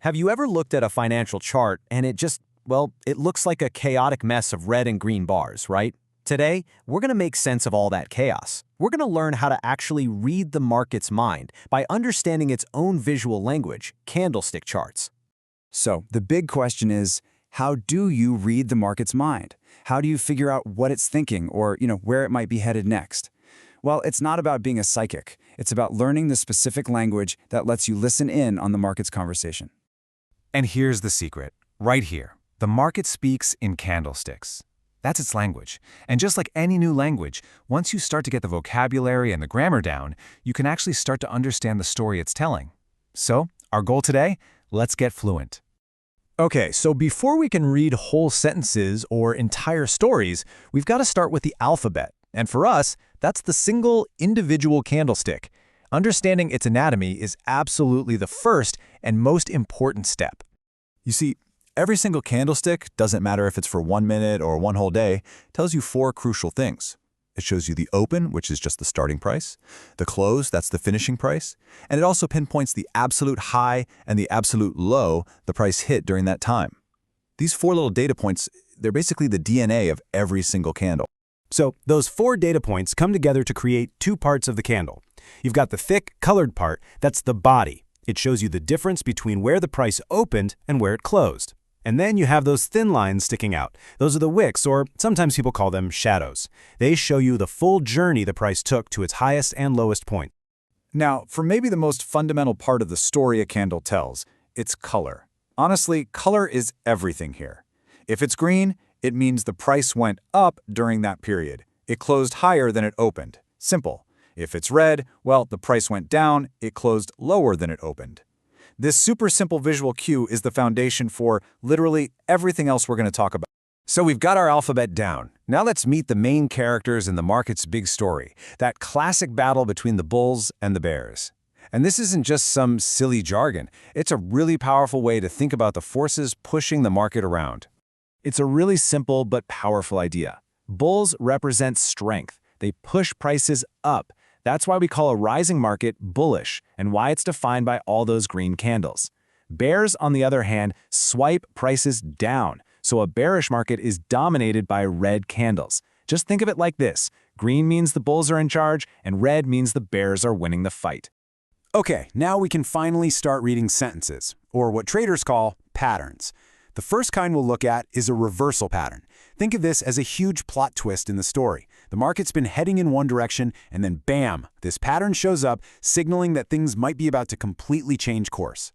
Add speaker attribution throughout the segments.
Speaker 1: Have you ever looked at a financial chart and it looks like a chaotic mess of red and green bars, right? Today, we're going to make sense of all that chaos. We're going to learn how to actually read the market's mind by understanding its own visual language, candlestick charts.
Speaker 2: So the big question is, how do you read the market's mind? How do you figure out what it's thinking or, where it might be headed next? Well, it's not about being a psychic. It's about learning the specific language that lets you listen in on the market's conversation.
Speaker 3: And here's the secret, right here. The market speaks in candlesticks. That's its language. And just like any new language, once you start to get the vocabulary and the grammar down, you can actually start to understand the story it's telling. So, our goal today? Let's get fluent.
Speaker 1: Okay, so before we can read whole sentences or entire stories, we've got to start with the alphabet. And for us, that's the single individual candlestick. Understanding its anatomy is absolutely the first and most important step.
Speaker 4: You see, every single candlestick, doesn't matter if it's for 1 minute or one whole day, tells you 4 crucial things. It shows you the open, which is just the starting price, the close, that's the finishing price, and it also pinpoints the absolute high and the absolute low the price hit during that time. These 4 little data points, they're basically the DNA of every single candle.
Speaker 1: So those 4 data points come together to create 2 parts of the candle. You've got the thick, colored part, that's the body. It shows you the difference between where the price opened and where it closed. And then you have those thin lines sticking out. Those are the wicks, or sometimes people call them shadows. They show you the full journey the price took to its highest and lowest point.
Speaker 4: Now, for maybe the most fundamental part of the story a candle tells, it's color. Honestly, color is everything here. If it's green, it means the price went up during that period. It closed higher than it opened. Simple. If it's red, well, the price went down, it closed lower than it opened. This super simple visual cue is the foundation for literally everything else we're going to talk about.
Speaker 3: So we've got our alphabet down. Now let's meet the main characters in the market's big story, that classic battle between the bulls and the bears. And this isn't just some silly jargon. It's a really powerful way to think about the forces pushing the market around.
Speaker 1: It's a really simple but powerful idea. Bulls represent strength. They push prices up. That's why we call a rising market bullish, and why it's defined by all those green candles. Bears, on the other hand, swipe prices down, so a bearish market is dominated by red candles. Just think of it like this. Green means the bulls are in charge, and red means the bears are winning the fight.
Speaker 2: Okay, now we can finally start reading sentences, or what traders call patterns. The first kind we'll look at is a reversal pattern. Think of this as a huge plot twist in the story. The market's been heading in one direction, and then bam, this pattern shows up, signaling that things might be about to completely change course.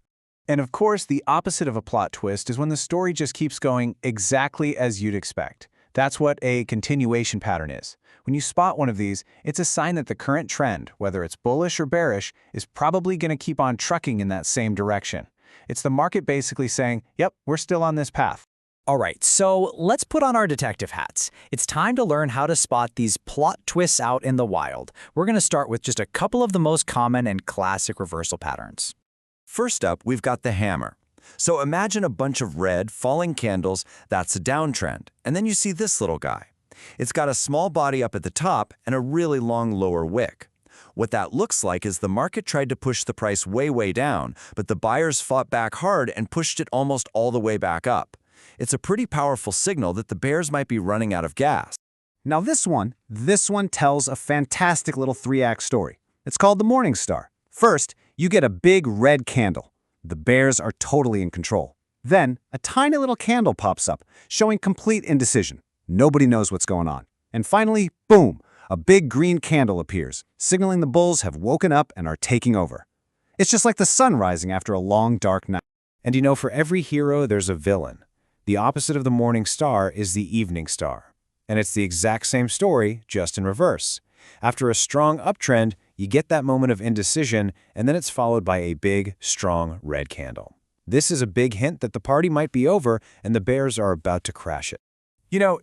Speaker 1: And of course, the opposite of a plot twist is when the story just keeps going exactly as you'd expect. That's what a continuation pattern is. When you spot one of these, it's a sign that the current trend, whether it's bullish or bearish, is probably going to keep on trucking in that same direction. It's the market basically saying, yep, we're still on this path.
Speaker 5: All right, so let's put on our detective hats. It's time to learn how to spot these plot twists out in the wild. We're going to start with just a couple of the most common and classic reversal patterns.
Speaker 6: First up, we've got the hammer. So imagine a bunch of red falling candles, that's a downtrend. And then you see this little guy. It's got a small body up at the top and a really long lower wick. What that looks like is the market tried to push the price way down, but the buyers fought back hard and pushed it almost all the way back up. It's a pretty powerful signal that the bears might be running out of gas.
Speaker 1: Now this one tells a fantastic little 3-act story. It's called the Morning Star. First, you get a big red candle. The bears are totally in control. Then, a tiny little candle pops up, showing complete indecision. Nobody knows what's going on. And finally, boom, a big green candle appears, signaling the bulls have woken up and are taking over. It's just like the sun rising after a long, dark night. And for every hero, there's a villain. The opposite of the morning star is the evening star. And it's the exact same story, just in reverse. After a strong uptrend, you get that moment of indecision, and then it's followed by a big, strong red candle. This is a big hint that the party might be over and the bears are about to crash it.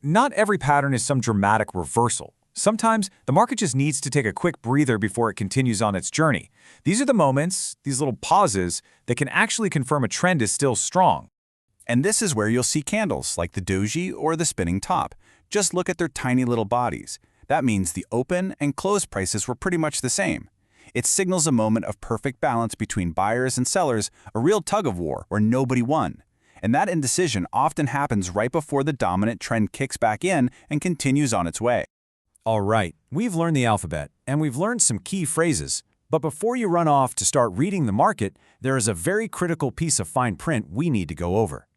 Speaker 3: Not every pattern is some dramatic reversal. Sometimes the market just needs to take a quick breather before it continues on its journey. These are the moments, these little pauses, that can actually confirm a trend is still strong.
Speaker 4: And this is where you'll see candles like the doji or the spinning top. Just look at their tiny little bodies. That means the open and close prices were pretty much the same. It signals a moment of perfect balance between buyers and sellers, a real tug-of-war where nobody won. And that indecision often happens right before the dominant trend kicks back in and continues on its way.
Speaker 1: All right, we've learned the alphabet, and we've learned some key phrases. But before you run off to start reading the market, there is a very critical piece of fine print we need to go over.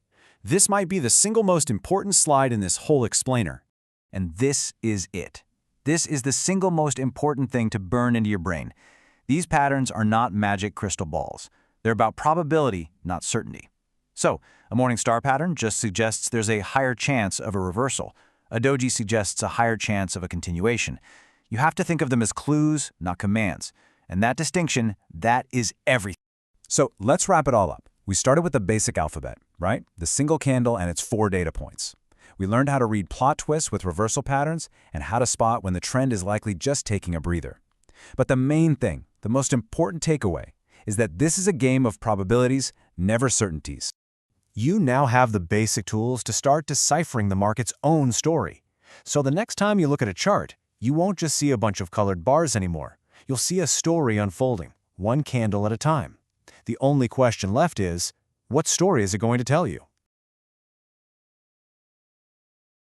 Speaker 1: This might be the single most important slide in this whole explainer.
Speaker 5: And this is it. This is the single most important thing to burn into your brain. These patterns are not magic crystal balls. They're about probability, not certainty. So, a morning star pattern just suggests there's a higher chance of a reversal. A doji suggests a higher chance of a continuation. You have to think of them as clues, not commands. And that distinction, that is everything.
Speaker 1: So let's wrap it all up. We started with the basic alphabet, right? The single candle and its 4 data points. We learned how to read plot twists with reversal patterns and how to spot when the trend is likely just taking a breather. But the main thing, the most important takeaway, is that this is a game of probabilities, never certainties. You now have the basic tools to start deciphering the market's own story. So the next time you look at a chart, you won't just see a bunch of colored bars anymore. You'll see a story unfolding, one candle at a time. The only question left is, what story is it going to tell you?